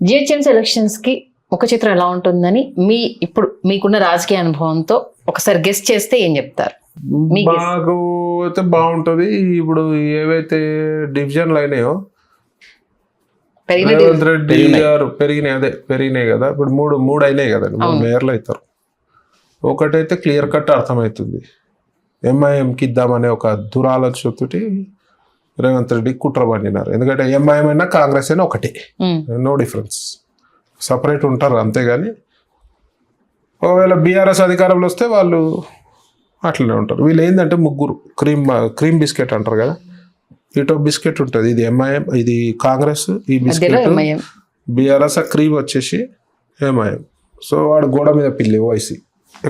GHMC elections కి ఒక చిత్రం ఎలా ఉంటుందని ఇప్పుడు మీకున్న రాజకీయ అనుభవంతో ఒకసారి గెస్ట్ చేస్తే ఏం చెప్తారు? మాకు అయితే బాగుంటది. ఇప్పుడు ఏవైతే డివిజన్లు అయినాయో రేవంత్ రెడ్డి గారు పెరిగినాయి కదా. ఇప్పుడు మూడు అయినాయి కదండి, 3 మేయర్లు అవుతారు. ఒకటైతే క్లియర్ కట్ అర్థమవుతుంది, ఎంఐఎంకి ఇద్దామనే ఒక దురాలోచనతోటి రేవంత్ రెడ్డి కుట్ర పండినారు. ఎందుకంటే ఎంఐఎం అయినా కాంగ్రెస్ అయినా ఒకటి, నో డిఫరెన్స్, సపరేట్ ఉంటారు అంతేగాని. ఒకవేళ బీఆర్ఎస్ అధికారంలో వస్తే వాళ్ళు అట్లనే ఉంటారు. వీళ్ళు ఏంటంటే ముగ్గురు క్రీమ్ బిస్కెట్ అంటారు కదా, ఇటో బిస్కెట్ ఉంటుంది, ఇది ఎంఐఎం, ఇది కాంగ్రెస్, ఈ బిస్కెట్ బీఆర్ఎస్, ఆ క్రీమ్ వచ్చేసి ఎంఐఎం. సో వాడు గోడ మీద పిల్లి ఓవైసీ,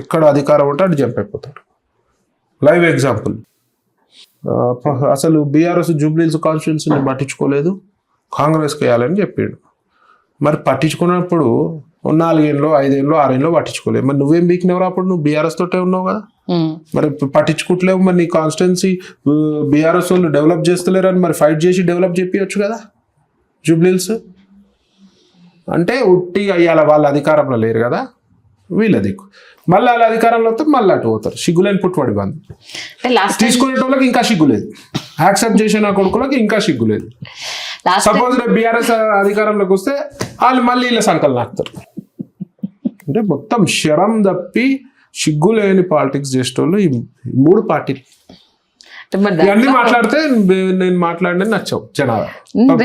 ఎక్కడ అధికారం ఉంటే అటు జంప్ అయిపోతాడు. లైవ్ ఎగ్జాంపుల్, అసలు బీఆర్ఎస్ జూబ్లీహిల్స్ కాన్స్టిట్యున్సీని పట్టించుకోలేదు, కాంగ్రెస్కి వేయాలని చెప్పిండు. మరి పట్టించుకున్నప్పుడు 4 ఏళ్ళు 5 ఏళ్ళు 6 ఏళ్ళు పట్టించుకోలేదు. మరి నువ్వేం బీకినవరా? అప్పుడు నువ్వు బీఆర్ఎస్ తోటే ఉన్నావు కదా, మరి పట్టించుకోవట్లేవు. మరి నీ కాన్స్టిట్యున్సీ బీఆర్ఎస్ వాళ్ళు డెవలప్ చేస్తలేరని మరి ఫైట్ చేసి డెవలప్ చేపించచ్చు కదా జూబ్లీహిల్స్. అంటే ఉట్టి అయ్యాల వాళ్ళ అధికారంలో లేరు కదా, వీళ్ళ దిక్కు. మళ్ళీ వాళ్ళ అధికారంలో వస్తే మళ్ళీ అటు పోతారు. సిగ్గులేని పుట్టుబడి బంద్. తీసుకునే వాళ్ళకి ఇంకా సిగ్గులేదు, యాక్సెప్ట్ చేసిన కొడుకులకి ఇంకా సిగ్గులేదు. సపోజ్ రేపు బీఆర్ఎస్ అధికారంలోకి వస్తే వాళ్ళు మళ్ళీ వీళ్ళ సంకలనం ఆపుతారు. అంటే మొత్తం శరం తప్పి సిగ్గులేని పాలిటిక్స్ చేసేటోళ్ళు ఈ 3 పార్టీలు. ఇవన్నీ మాట్లాడితే నేను మాట్లాడిన నచ్చవు, జనాలు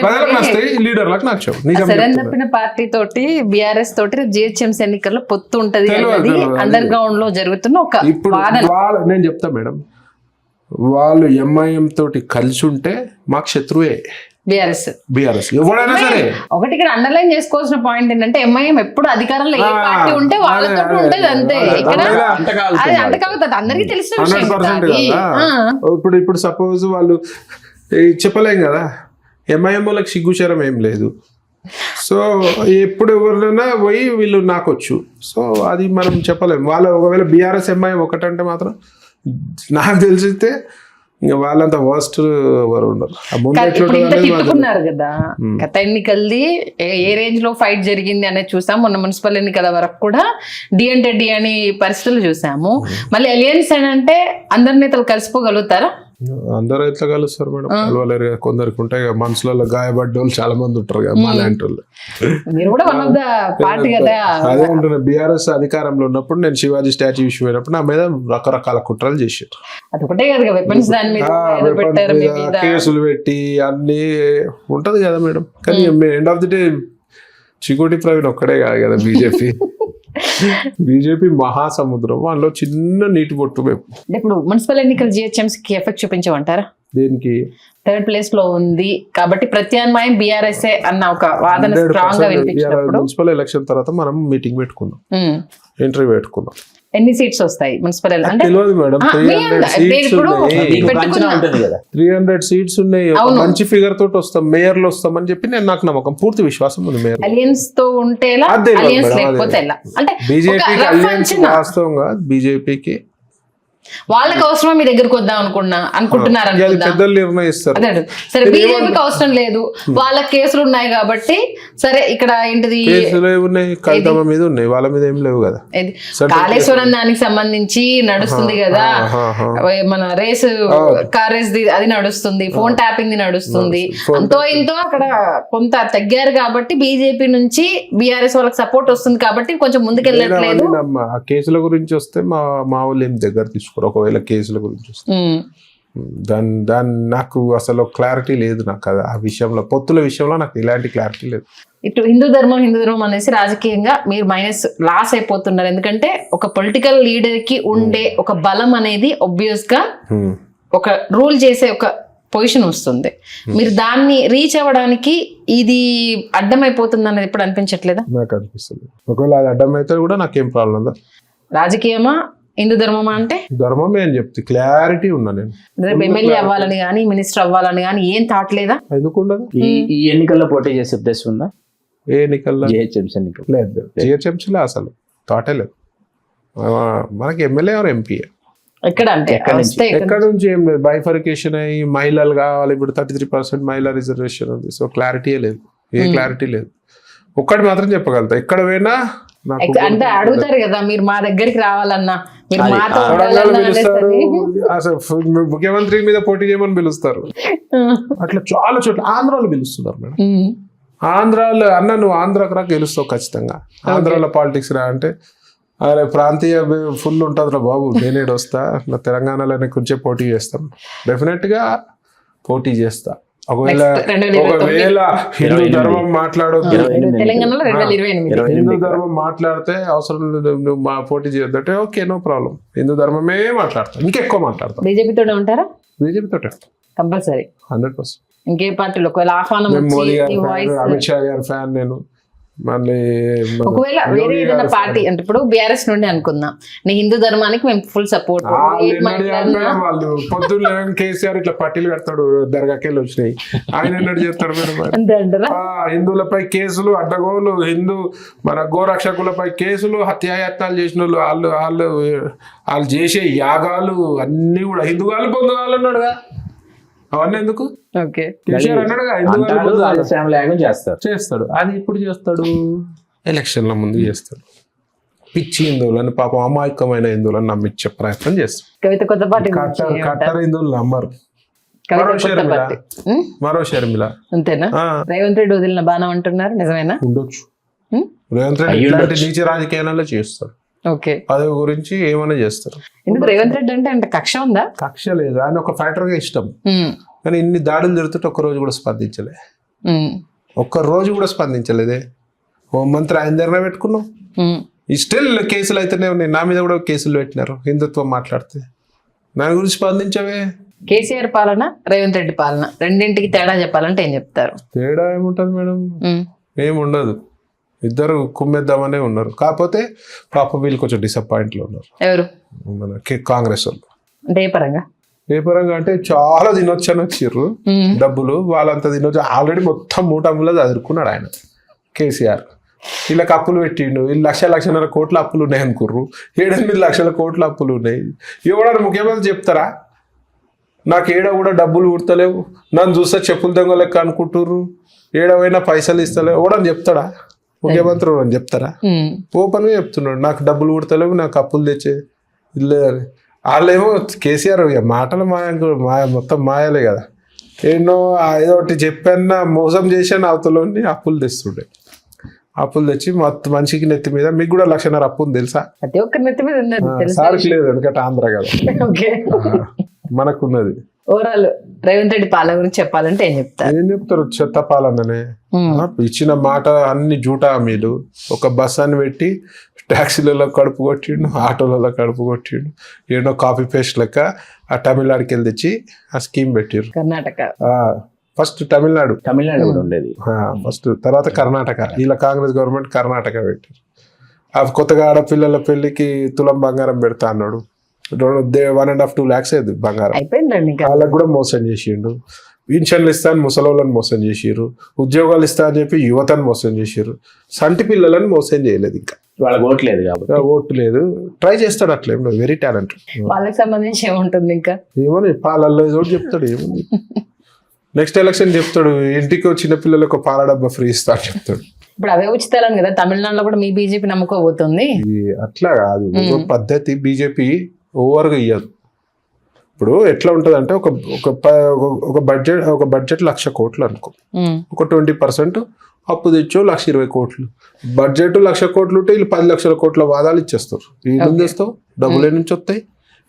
ప్రజలకు నచ్చాయి, లీడర్లకు నచ్చవు. తప్పిన పార్టీ తోటి బీఆర్ఎస్ తోటి జిహెచ్ఎంసీ ఎన్నికల్లో పొత్తు ఉంటది, అండర్ గ్రౌండ్ లో జరుగుతున్న ఒక ఇప్పుడు నేను చెప్తా మేడం, వాళ్ళు ఎంఐఎం తోటి కలిసి ఉంటే మాకు శత్రువే బీఆర్ఎస్ ఎవడైనా సరే. ఒకటి ఇక్కడ అండర్లైన్ చేసుకోవాల్సిన పాయింట్ ఏంటంటే ఎంఐఎం ఎప్పుడు అధికారంలో ఏ పార్టీ ఉంటే వాళ్ళతో ఉంటది అంతే. ఇక్కడ అది అంటకాగుతుంది, అందరికీ తెలిసిన విషయం. ఇప్పుడు సపోజ్ వాళ్ళు చెప్పలేం కదా, ఎంఐఎం వాళ్ళకి సిగ్గుచరం ఏం లేదు. సో ఎప్పుడు ఎవరినైనా పోయి వీళ్ళు నాకొచ్చు, సో అది మనం చెప్పలేము. వాళ్ళు ఒకవేళ బీఆర్ఎస్ ఎంఐఎం ఒకటంటే మాత్రం నాకు తెలిసితే ఇంకా వాళ్ళంతా వర్స్ట్ ఎవరు ఉండరు. తిట్టుకున్నారు కదా గత ఎన్నికలది ఏ రేంజ్ లో ఫైట్ జరిగింది అనేది చూసాం. మొన్న మున్సిపల్ ఎన్నికల వరకు కూడా డి అంటే డి అని పరిస్థితులు చూసాము. మళ్ళీ అలియన్స్ అని అంటే అందరి నేతలు కలిసిపోగలుగుతారా? అందరూ ఎట్లా కలుస్తారు మేడం, కలవలేరు. కొందరికి ఉంటాయి మనసులలో గాయపడ్డ వాళ్ళు చాలా మంది ఉంటారు కదా, మా లాంటి వాళ్ళు. అదే ఉంటున్నా, బీఆర్ఎస్ అధికారంలో ఉన్నప్పుడు నేను శివాజీ స్టాచ్యూ ఇష్యూ అయినప్పుడు నా మీద రకరకాల కుట్రలు చేశారు. కేసులు పెట్టి అన్ని ఉంటది కదా మేడం. కానీ end of the day Chikoti Praveen ఒక్కడే కాదు కదా బీజేపీ మహాసముద్రం, వాళ్ళలో చిన్న నీటి బొట్టు. ఇప్పుడు మున్సిపల్ ఎన్నికలు జిహెచ్ఎంసీకి ఎఫెక్ట్ చూపించమంటారా? దేనికి? 3rd ప్లేస్ లో ఉంది కాబట్టి ప్రత్యామ్నాయం బీఆర్ఎస్ అన్న ఒక వాదన స్ట్రాంగ్ గా వినిపించినప్పుడు మున్సిపల్ ఎలక్షన్ తర్వాత మనం మీటింగ్ పెట్టుకుందాం, ఇంటర్వ్యూ పెట్టుకుందాం. ఎన్ని సీట్స్ వస్తాయి మున్సిపల్? తెలియదు మేడం, 300 సీట్స్ ఉన్నాయి. మంచి ఫిగర్ తోటి వస్తాం, మేయర్లు వస్తాం అని చెప్పి నాకు నమ్మకం, పూర్తి విశ్వాసం ఉంది. మేయర్ అలియన్స్ తో ఉంటే బీజేపీకి అలియన్స్ వాస్తవంగా బీజేపీకి వాళ్ళకి అవసరం మీ దగ్గరకు వద్దాం అనుకుంటున్నారు. పెద్దలు నిర్ణయిస్తారు. సరే బీజేపీకి అవసరం లేదు, వాళ్ళ కేసులు ఉన్నాయి కాబట్టి సరే ఇక్కడ ఏంటిది ఉన్నాయి, కవితమ్మ మీద ఉన్నాయి, వాళ్ళ మీద ఏం లేవు కదా. కాళేశ్వరం దానికి సంబంధించి నడుస్తుంది కదా, మన రేస్ కార్ రేస్ అది నడుస్తుంది, ఫోన్ ట్యాపింగ్ ది నడుస్తుంది. అంతో ఇంతో అక్కడ కొంత తగ్గారు కాబట్టి బీజేపీ నుంచి బీఆర్ఎస్ వాళ్ళకి సపోర్ట్ వస్తుంది కాబట్టి కొంచెం ముందుకెళ్ళట్లేదు. ఆ కేసుల గురించి వస్తే మా వాళ్ళు ఏం దగ్గర తీసుకో, ఒకవేళ కేసుల గురించి వస్తే దాని నాకు అసలు క్లారిటీ లేదు. నాకు ఆ విషయంలో, పొత్తుల విషయంలో నాకు ఇలాంటి క్లారిటీ లేదు. ఇటు హిందూ ధర్మం అనేసి రాజకీయంగా మీరు లాస్ అయిపోతున్నారు. ఎందుకంటే ఒక పొలిటికల్ లీడర్ కి ఉండే ఒక బలం అనేది ఆబ్వియస్ గా ఒక రూల్ చేసే ఒక పొజిషన్ వస్తుంది. మీరు దాన్ని రీచ్ అవ్వడానికి ఇది అడ్డమైపోతుంది అనేది ఎప్పుడు అనిపించట్లేదా? నాకు అనిపిస్తుంది. ఒకవేళ అది అడ్డమైతే కూడా నాకేం ప్రాబ్లం ఉందా? రాజకీయమా హిందూ ధర్మమా అంటే ధర్మమే అని చెప్తే క్లారిటీ ఉన్నా. నేను రేపు ఎమ్మెల్యే అవ్వాలని కానీ మినిస్టర్ అవ్వాలని కానీ ఏం థాట్ లేదా? ఎందుకుండదు? ఈ ఎన్నికల్లో పోటీ చేసే ఉద్దేశం ఉందా? ఏ ఎన్నికల్లో? జిహెచ్ఎంసీ ఎన్నికలు లేదు, జిహెచ్ఎంసీలో అసలు థాటే లేదు. మనకి ఎమ్మెల్యే ఎవరు ఎంపీ ఎక్కడ అంటే ఎక్కడ నుంచి ఏం లేదు. బైఫర్కేషన్ అయ్యి మహిళలు కావాలి, ఇప్పుడు 33% మహిళా రిజర్వేషన్ ఉంది. సో క్లారిటీ లేదు, ఏ క్లారిటీ లేదు. ఒక్కటి మాత్రం చెప్పగలుగుతా, ఎక్కడ పోయినా నాకు అంటే అడుగుతారు కదా మీరు మా దగ్గరికి రావాలన్నా, మీరు మాతో వరంగల్ ఉండాలన్నా పిలుస్తారు, అనేసరి. అసలు ముఖ్యమంత్రి మీద పోటీ చేయమని పిలుస్తారు. అట్లా చాలా చోట్ల ఆంధ్రాలో పిలుస్తున్నారు మేడం. ఆంధ్రాలో అన్న నువ్వు ఆంధ్రాకి రా గెలుస్తావు ఖచ్చితంగా, ఆంధ్రాలో పాలిటిక్స్ రా అంటే అరే ప్రాంతీయ ఫుల్ ఉంటుంది రా బాబు, నేనేడు వస్తా, నా తెలంగాణలోనే కొంచెం పోటీ చేస్తాం, డెఫినెట్గా పోటీ చేస్తా. ఒకవేళ హిందూ ధర్మం మాట్లాడొద్దు, తెలంగాణలో 2028 హిందూ ధర్మం మాట్లాడితే అవసరం లేదు నువ్వు మా పోటీ చేయొద్దంటే ఓకే నో ప్రాబ్లం, హిందూ ధర్మమే మాట్లాడతాం, ఇంకెక్కువ మాట్లాడతాం. బీజేపీతో ఉంటారా? బీజేపీ తోటే కంపల్సరీ 100%. ఇంకే పార్టీలో ఒకవేళ ఆహ్వానం నేను మోడీ వచ్చి గారి ఈ fan, వాయిస్ అమిత్ షా గారి ఫ్యాన్ నేను. మళ్ళీ మన ఒకవేళ వేరే యోగి ఏదైనా గారి పార్టీ అంటే ఇప్పుడు బీఆర్ఎస్ నుండి అనుకుందాం, నీ హిందూ ధర్మానికి మేము ఫుల్ సపోర్ట్, వాళ్ళు పొద్దున్న కేసీఆర్ ఇట్లా పట్టీలు కడతాడు, దర్గాకెళ్ళి వచ్చినాయి, ఆయన ఎన్నడు చేస్తాడు మేడం? అంతే అంటారా? హిందువులపై కేసులు, అడ్డగోలు, మన గోరక్షకులపై కేసులు, హత్యాయత్నాలు చేసిన వాళ్ళు చేసే యాగాలు అన్ని కూడా హిందువులు పొందుగాలు అన్నాడుగా, అవన్నీ ఎందుకు ఓకే కేసీఆర్ అన్నాడుగా హిందువులు చేస్తాడు. అది ఇప్పుడు చేస్తాడు, ఎలక్షన్ల ముందు చేస్తాడు. పిచ్చి హిందువులని పాపం అమాయకమైన హిందువులని నమ్మించే ప్రయత్నం చేస్తాడు. కవిత కొత్త పార్టీ కట్టర్ హిందువులు నమ్మరు. మరో షర్మిల అంతేనా? రేవంత్ రెడ్డి వదిలిన బాణం అంటున్నారు, నిజమేనా? ఉండొచ్చు. రేవంత్ రెడ్డి ఇలాంటి నీచ రాజకీయాలలో చేస్తాడు, ఓకే పదవి గురించి ఏమైనా చేస్తారు. ఎందుకు రేవంత్ రెడ్డి అంటే కక్ష ఉందా? కక్ష లేదు, ఆయన ఒక ఫైటర్ గా ఇష్టం, కానీ ఇన్ని దాడులు జరుగుతుంటే ఒక్క రోజు కూడా స్పందించలే, ఒక్క రోజు కూడా స్పందించలేదే. హోంమంత్రి ఆయన దగ్గర పెట్టుకున్నాం, ఈ స్టిల్ కేసులు అయితేనే ఉన్నాయి, నా మీద కూడా కేసులు పెట్టినారు హిందుత్వం మాట్లాడితే, దాని గురించి స్పందించవే. కేసీఆర్ పాలన, రేవంత్ రెడ్డి పాలన రెండింటికి తేడా చెప్పాలంటే ఏం చెప్తారు? తేడా ఏముంటది మేడం? ఏముండదు, ఇద్దరు కుమ్మేద్దామనే ఉన్నారు. కాకపోతే పాప వీళ్ళు కొంచెం డిసప్పాయింట్లో ఉన్నారు. ఎవరు? మన కాంగ్రెస్ వాళ్ళు. అంటే ఏ పరంగా? ఏ పరంగా అంటే చాలా తినొచ్చు అని వచ్చిర్రు డబ్బులు, వాళ్ళంతా తినొచ్చు, ఆల్రెడీ మొత్తం మూటములో చదువుకున్నాడు ఆయన కేసీఆర్. వీళ్ళకి అప్పులు పెట్టిండు, వీళ్ళు 1,00,00,000 కోట్ల అప్పులు ఉన్నాయి అనుకుర్రు, 7-8 లక్షల కోట్ల అప్పులు ఉన్నాయి. ఎవడన్నా ముఖ్యమంత్రి చెప్తారా నాకు ఏడ కూడా డబ్బులు ఉడతలేవు, నన్ను చూస్తే చెప్పులు దొంగ లెక్క అనుకుంటుర్రు, ఏడవైనా పైసలు ఇస్తలేవు, ఎవడని చెప్తాడా? ముఖ్యమంత్రి అని చెప్తారా? ఓపెన్ గా చెప్తున్నాడు నాకు డబ్బులు కుడతలేవు, నాకు అప్పులు తెచ్చే ఇల్లేదని. వాళ్ళేమో కేసీఆర్ మాటలు మాయ మొత్తం మాయలే కదా, ఎన్నో ఏదో ఒకటి చెప్పాను మోసం చేశాను అవతలని అప్పులు తెస్తుండే, అప్పులు తెచ్చి మొత్తం మనిషికి నెత్తి మీద, మీకు కూడా 1,00,000 అప్పు ఉంది తెలుసా? ప్రతి ఒక్కరి నెత్తి మీద ఉన్నది, సార్కి లేదు ఎందుకంటే ఆంధ్ర కదా, మనకున్నది. ఓవరాల్ రేవంత్ రెడ్డి పాలన గురించి చెప్పాలంటే ఏం చెప్తారు? ఏం చెప్తారు? చెత్త పాలననే, ఇచ్చిన మాట అన్ని జూటా హామీలు. ఒక బస్ అని పెట్టి ట్యాక్సీలలో కడుపు కొట్టిండు, ఆటోలలో కడుపు కొట్టిండు, ఏడో కాపీ పేస్ట్ లెక్క ఆ తమిళనాడుకి వెళ్ళి తెచ్చి ఆ స్కీమ్ పెట్టిర్రు. కర్ణాటక ఫస్ట్ తమిళనాడు కూడా ఉండేది ఫస్ట్, తర్వాత కర్ణాటక, ఇలా కాంగ్రెస్ గవర్నమెంట్ కర్ణాటక పెట్టారు. ఆ కొత్తగా ఆడపిల్లల పెళ్లికి తులం బంగారం పెడతా అన్నాడు, 1.5-2 lakhs అయింది బంగారం. వాళ్ళకి కూడా మోసం చేసిండు. పింఛన్లు ఇస్తా అని ముసలోళ్ళని మోసం చేసిర్రు, ఉద్యోగాలు ఇస్తా అని చెప్పి యువతను మోసం చేసిర్రు, సంటి పిల్లలని మోసం చేయలేదు. ఇంకా వాళ్ళకి ఓట్లేదు కాబట్టి ఓటు లేదు, ట్రై చేస్తాడు అట్లా, ఏమో వెరీ టాలెంట్. వాళ్ళకి సంబంధించి ఏముంటుంది ఇంకా? ఏమని పాలల్లో ఏదో చెప్తాడు, ఏముంది నెక్స్ట్ ఎలక్షన్ చెప్తాడు ఇంటికి చిన్న పిల్లలకు పాల డబ్బా ఫ్రీ ఇస్తా అని చెప్తాడు. ఇప్పుడు అవే ఉచితాలని కదా తమిళనాడులో కూడా మీ బీజేపీ నమ్ముకోబోతుంది. అట్లా కాదు పద్ధతి, బీజేపీ ఓవర్గా ఇయ్యదు. ఇప్పుడు ఎట్లా ఉంటుంది అంటే ఒక బడ్జెట్ 1,00,000 కోట్లు అనుకో, ఒక 20% అప్పు తెచ్చో 1,20,000 కోట్లు, బడ్జెట్ 1,00,000 కోట్లు ఉంటే వీళ్ళు 10 లక్షల కోట్ల వాదాలు ఇచ్చేస్తారు. ఏం చేస్తావు? డబ్బులు ఏ నుంచి వస్తాయి?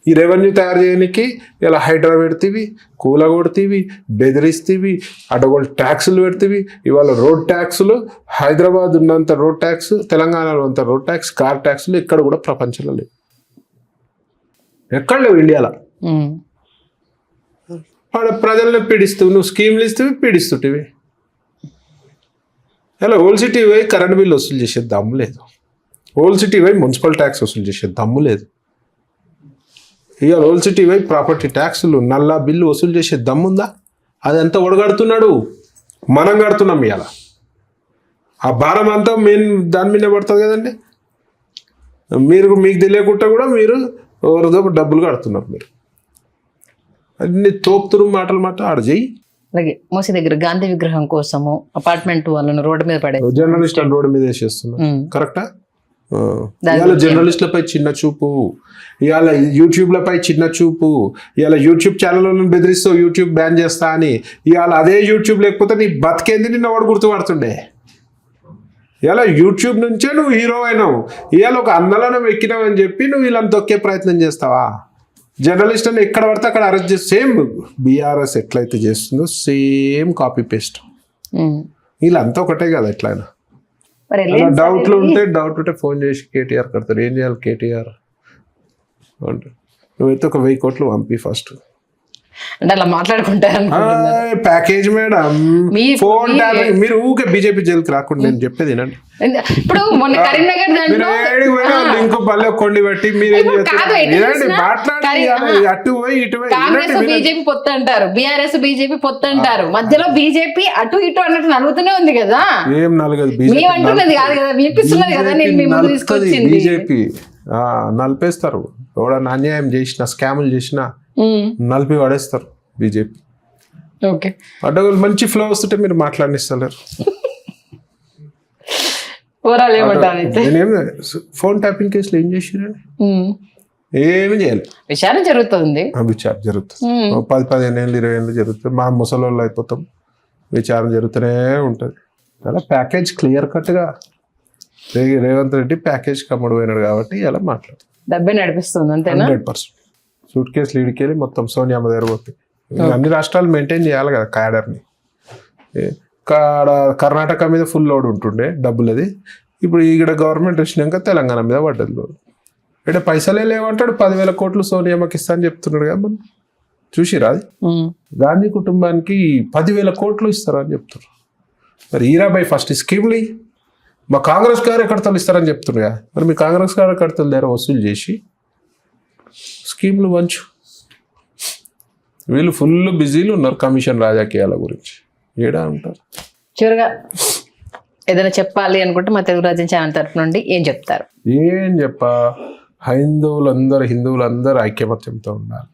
ఈ రెవెన్యూ తయారు చేయడానికి ఇలా హైడ్రా పెడతీవి, కూల కొడతీవి, బెదిరిస్తీవి, అడగోలు ట్యాక్సులు పెడతీవి. ఇవాళ రోడ్ ట్యాక్సులు, హైదరాబాద్ ఉన్నంత రోడ్ ట్యాక్స్, తెలంగాణలో ఉన్నంత రోడ్ ట్యాక్స్, కార్ ట్యాక్సులు ఎక్కడ కూడా ప్రపంచంలో లేవు, ఎక్కడ లేవు, ఇండియాలో. ప్రజలను పీడిస్తూ నువ్వు స్కీమ్లు ఇస్తేవి పీడిస్తుంటివి. ఇలా ఓల్డ్ సిటీ పోయి కరెంట్ బిల్లు వసూలు చేసే దమ్ము లేదు, ఓల్డ్ సిటీ పోయి మున్సిపల్ ట్యాక్స్ వసూలు చేసే దమ్ము లేదు, ఇవాళ ఓల్డ్ సిటీ పోయి ప్రాపర్టీ ట్యాక్సులు, నల్లా బిల్లు వసూలు చేసే దమ్ముందా? అదంతా ఒడగడుతున్నాడు, మనం కడుతున్నాం. ఇవాళ ఆ భారం అంతా దాని మీద పడుతుంది కదండి. మీకు తెలియకుండా కూడా మీరు ఎవరిదో డబ్బులు కడుతున్నారు. మీరు అన్ని తోపుతురు మాటలు ఆడ చెయ్యి, అలాగే మూసి దగ్గర గాంధీ విగ్రహం కోసము అపార్ట్మెంట్ వాళ్ళను రోడ్డు మీద పడే జర్నలిస్ట్ రోడ్డు మీద వేసేస్తున్నారు. కరెక్టా? దాని ఇవాళ జర్నలిస్టులపై చిన్న చూపు, ఇవాళ యూట్యూబ్లపై చిన్న చూపు, ఇవాళ యూట్యూబ్ ఛానళ్ళను బెదిరిస్తావు యూట్యూబ్ బ్యాన్ చేస్తా అని. ఇవాళ అదే యూట్యూబ్ లేకపోతే నీ బతికేంది, నిన్న వాడు గుర్తుపడుతుండే. ఇలా యూట్యూబ్ నుంచే నువ్వు హీరో అయినావు, ఇవాళ ఒక అన్నలను ఎక్కినావు అని చెప్పి నువ్వు ఇలా తొక్కే ప్రయత్నం చేస్తావా? జర్నలిస్ట్ అని ఎక్కడ పడితే అక్కడ అరెస్ట్ చేసి సేమ్ బీఆర్ఎస్ ఎట్లయితే చేస్తుందో సేమ్ కాపీ పేస్ట్. వీళ్ళంతా ఒకటే కదా ఎట్లయినా. డౌట్లు ఉంటే ఫోన్ చేసి కేటీఆర్ కడతారు. ఏం చేయాలి కేటీఆర్ అంటే, నువ్వైతే ఒక 1000 కోట్లు పంపి ఫస్ట్ అంటే అలా మాట్లాడుకుంటారు. Package madam, phone tapping. మీరు ఊకే బీజేపీ జైలుకి రాకుండా నేను చెప్పేది వినండి. ఇప్పుడు మొన్న కరీంనగర్ దాంట్లో లింక్ పల్లె కొండి పెట్టి మీరు మాట్లాడి అటు పోయి ఇటు కాంగ్రెస్ బీజేపీ పొత్తు అంటారు, బీఆర్ఎస్ బీజేపీ పొత్తు అంటారు, మధ్యలో బీజేపీ అటు ఇటు అన్నట్టు నలుగుతూనే ఉంది కదా. ఏం నలగదు, మేము అంటున్నది కాదు కదా, వినిపిస్తున్నది కదా. నేను మీ ముందు తీసుకొచ్చింది బీజేపీ నలిపేస్తారు. ఎవడన్నా అన్యాయం చేసిన, స్కాములు చేసినా నలిపి పడేస్తారు బీజేపీ. ఓకే, అడ్డగోలు మంచి ఫ్లో వస్తుంటే మీరు మాట్లాడిస్తారు. ఫోన్ ట్యాపింగ్ కేసులో ఏం చేసిరండి? ఏమి చేయాలి, విచారణ జరుగుతుంది. విచారణ జరుగుతుంది 10-15 ఏళ్ళు 20 ఏళ్ళు జరుగుతుంది. మా ముసలోళ్ళు అయిపోతాం, విచారణ జరుగుతూనే ఉంటుంది. అలా ప్యాకేజ్ క్లియర్ కట్గా రేవంత్ రెడ్డి ప్యాకేజ్ కమ్ముడు పోయినాడు కాబట్టి ఇలా మాట్లాడు. డబ్బే నడిపిస్తుంది అంతేనా? 100%. సూట్ కేసు లీడ్కెళ్ళి మొత్తం సోనియామ్మ దగ్గర పోతుంది. అన్ని రాష్ట్రాలు మెయింటైన్ చేయాలి కదా క్యాడర్ని. కర్ణాటక మీద ఫుల్ లోడ్ ఉంటుండే డబ్బులది. ఇప్పుడు ఇక్కడ గవర్నమెంట్ వచ్చినాక తెలంగాణ మీద పడ్డది లోడ్. అంటే పైసలే లేవంటాడు. 10,000 కోట్లు సోనియామ్మకి ఇస్తా అని చెప్తున్నాడు కదా. మనం చూసిరా అది? గాంధీ కుటుంబానికి 10,000 కోట్లు ఇస్తారని చెప్తున్నారు. మరి ఈరాబాయ్ ఫస్ట్ స్కీమ్లు మా కాంగ్రెస్ కార్యకర్తలు ఇస్తారని చెప్తున్నారు కదా. మరి మీ కాంగ్రెస్ కార్యకర్తల దగ్గర వసూలు చేసి స్కీమ్లు వంచు. వీళ్ళు ఫుల్ బిజీలు ఉన్నారు కమిషన్ రాజకీయాల గురించి. ఏడా ఉంటారు. చివరిగా ఏదైనా చెప్పాలి అనుకుంటే మా తెలుగు రాజ్యం ఛానల్ తరఫు నుండి ఏం చెప్తారు? ఏం హిందువులందరూ ఐక్యమత్యంతో ఉండాలి.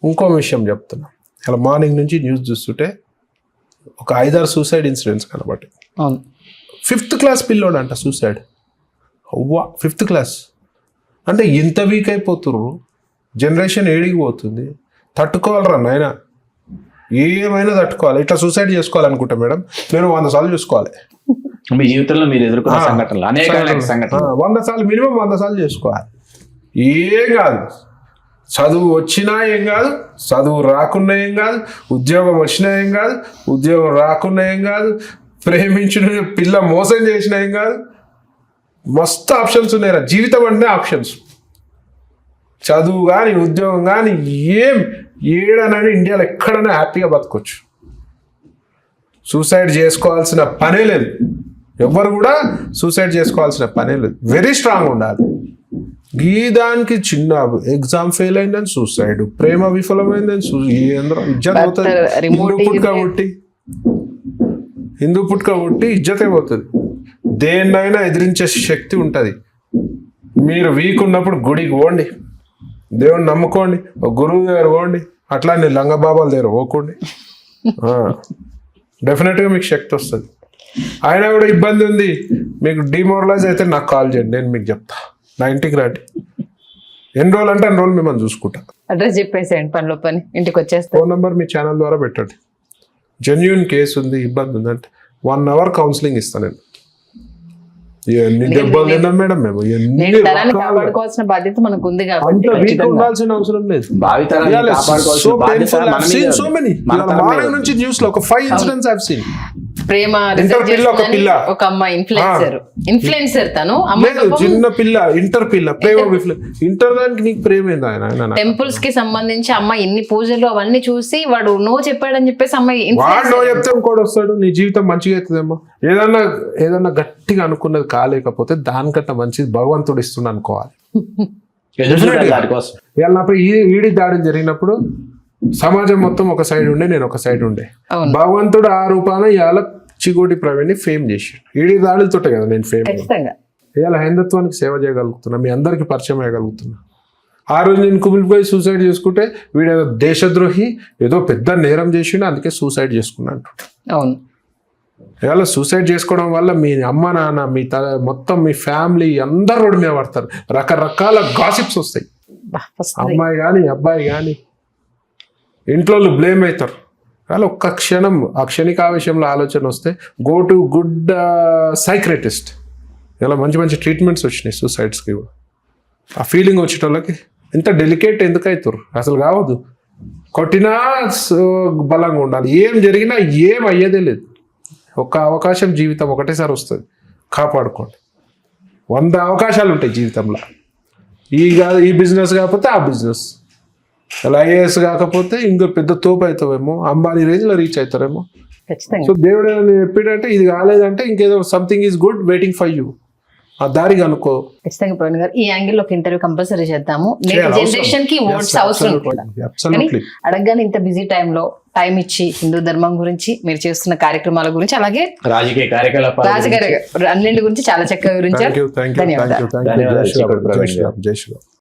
ఇంకో విషయం చెప్తున్నా, ఇలా మార్నింగ్ నుంచి న్యూస్ చూస్తుంటే ఒక 5-6 సూసైడ్ ఇన్సిడెంట్స్ కనబట్టి. 5th క్లాస్ పిల్లోడు అంట సూసైడ్. అవ్వా 5th క్లాస్ అంటే ఇంత వీక్ అయిపోతున్నారు. జనరేషన్ ఏడికి పోతుంది. తట్టుకోవాలరా నాయన, ఏమైనా తట్టుకోవాలి. ఇట్లా సూసైడ్ చేసుకోవాలనుకుంటా మేడం నేను 100 సార్లు చూసుకోవాలి. మీ జీవితంలో మీరు ఎదుర్కొన్న సంఘటనలు అనేక సంఘటనలు 100 సార్లు మినిమం 100 సార్లు చేసుకోవాలి. ఏం కాదు, చదువు వచ్చినా ఏం కాదు, చదువు రాకున్నా ఏం కాదు, ఉద్యోగం వచ్చినా ఏం కాదు, ఉద్యోగం రాకున్నా ఏం కాదు, ప్రేమించిన పిల్ల మోసం చేసినా ఏం కాదు. మస్తు ఆప్షన్స్ ఉన్నాయి. జీవితం అంటే ఆప్షన్స్. చదువు కానీ ఉద్యోగం కానీ ఏడనని ఇండియాలో ఎక్కడైనా హ్యాపీగా బతకొచ్చు. సూసైడ్ చేసుకోవాల్సిన పనే లేదు. ఎవ్వరు కూడా సూసైడ్ చేసుకోవాల్సిన పనే లేదు. వెరీ స్ట్రాంగ్ ఉండాలి. ఈ దానికి చిన్న ఎగ్జామ్ ఫెయిల్ అయిందని సూసైడ్, ప్రేమ విఫలమైందని హిందూ పుట్టుక పుట్టి ఇజ్జతే పోతుంది. దేన్నైనా ఎదిరించే శక్తి ఉంటుంది. మీరు వీక్ ఉన్నప్పుడు గుడికి పోండి, దేవుని నమ్ముకోండి, ఒక గురువు దగ్గర పోండి, అట్లా నేను లంగబాబాల దగ్గర పోకండి. డెఫినెట్గా మీకు శక్తి వస్తుంది. అయినా కూడా ఇబ్బంది ఉంది, మీకు డిమోరలైజ్ అయితే నాకు కాల్ చేయండి, నేను మీకు చెప్తా. నా ఇంటికి రండి. ఎన్ని రోజులు అంటే అన్ని రోజులు మిమ్మల్ని చూసుకుంటా. అడ్రస్ చెప్పేసేయండి, పనిలో పని ఇంటికి వచ్చేస్తా. ఫోన్ నెంబర్ మీ ఛానల్ ద్వారా పెట్టండి. జెన్యూన్ కేసు ఉంది, ఇబ్బంది ఉందంటే 1 అవర్ కౌన్సిలింగ్ ఇస్తాను నేను. ఎన్ని దెబ్బలు తిన్నాం మేడం మేము, కాపాడుకోవాల్సిన బాధ్యత మనకు ఉంది కాబట్టి అంత వీక్ ఉండాల్సిన అవసరం లేదు. మార్నింగ్ నుంచి న్యూస్ లో ఒక 5 ఇన్సిడెంట్స్ హావ్ సీన్. ప్రేమ ఒక అమ్మాయి ఇన్ఫ్లుయెన్సర్ తను చిన్న పిల్ల ఇంటర్ ప్రేమ ఇంటర్ దానికి నీకు ప్రేమ ఏందా? టెంపుల్స్ కి సంబంధించి అమ్మాయి ఎన్ని పూజలు అవన్నీ చూసి వాడు నో చెప్పాడని చెప్పేసి అమ్మాయి వాడు నో చెప్తే ఇంకోటి వస్తాడు. నీ జీవితం మంచిగా అవుతుందేమో. ఏదన్నా గట్టిగా అనుకున్నది కాలేకపోతే దానికంటే మంచిది భగవంతుడు ఇస్తుండ అనుకోవాలి. నాపై ఈడి దాడి జరిగినప్పుడు సమాజం మొత్తం ఒక సైడ్ ఉండే, నేను ఒక సైడ్ ఉండే. భగవంతుడు ఆ రూపాన ఇవాళ చిగోటి ప్రవీణ్ని ఫేమ్ చేసాడు. ఈడి దాడులతోటే కదా నేను ఫేమ్. ఇవాళ హైందత్వానికి సేవ చేయగలుగుతున్నా, మీ అందరికి పరిచయం అయ్యగలుగుతున్నా. ఆ రోజు నేను కుమిలిపోయి సూసైడ్ చేసుకుంటే వీడు ఏదో దేశద్రోహి, ఏదో పెద్ద నేరం చేసిండు అందుకే సూసైడ్ చేసుకున్నాడు. అవును. ఇవాళ సూసైడ్ చేసుకోవడం వల్ల మీ అమ్మ నాన్న, మీ మొత్తం మీ ఫ్యామిలీ అందరు రోడ్డు మీద పడతారు. రకరకాల గాసిప్స్ వస్తాయి. అమ్మాయి కానీ అబ్బాయి కానీ ఇంట్లో బ్లేమ్ అవుతారు. అలా ఒక్క క్షణం ఆ క్షణిక ఆవేశంలో ఆలోచన వస్తే గో టు గుడ్ సైక్రెటిస్ట్. ఇలా మంచి మంచి ట్రీట్మెంట్స్ వచ్చినాయి సూసైడ్స్కి కూడా. ఆ ఫీలింగ్ వచ్చేటోళ్ళకి ఎంత డెలికేట్ ఎందుకు అవుతారు? అసలు కావద్దు. కొట్టినా బలంగా ఉండాలి. ఏం జరిగినా ఏం అయ్యేదే లేదు. ఒక్క అవకాశం జీవితం ఒకటేసారి వస్తుంది, కాపాడుకోండి. 100 అవకాశాలు ఉంటాయి జీవితంలో. ఈ బిజినెస్ కాకపోతే ఆ బిజినెస్, అలా ఐఏఎస్ కాకపోతే ఇంకో పెద్ద తోపు అవుతావేమో, అంబానీ రేంజ్లో రీచ్ అవుతారేమో. ఖచ్చితంగా. సో దేవుడు ఎప్పుడంటే ఇది కాలేదంటే ఇంకేదో something is good waiting for you. ఆ దారికి అనుకో. ఖచ్చితంగా ప్రవీణ్ గారు, ఈ యాంగిల్ ఒక ఇంటర్వ్యూ కంపల్సరీ చేద్దాము. నేటి జనరేషన్ కి ఓట్స్ అవసరం కూడా. అడగగానే ఇంత బిజీ టైంలో టైం ఇచ్చి హిందూ ధర్మం గురించి, మీరు చేస్తున్న కార్యక్రమాల గురించి, అలాగే రాజకీయ కార్యకలాపాలు అన్నింటి గురించి చాలా చక్కగా వివరించారు. Thank you. ధన్యవాదాలు. జై శ్రీరామ్.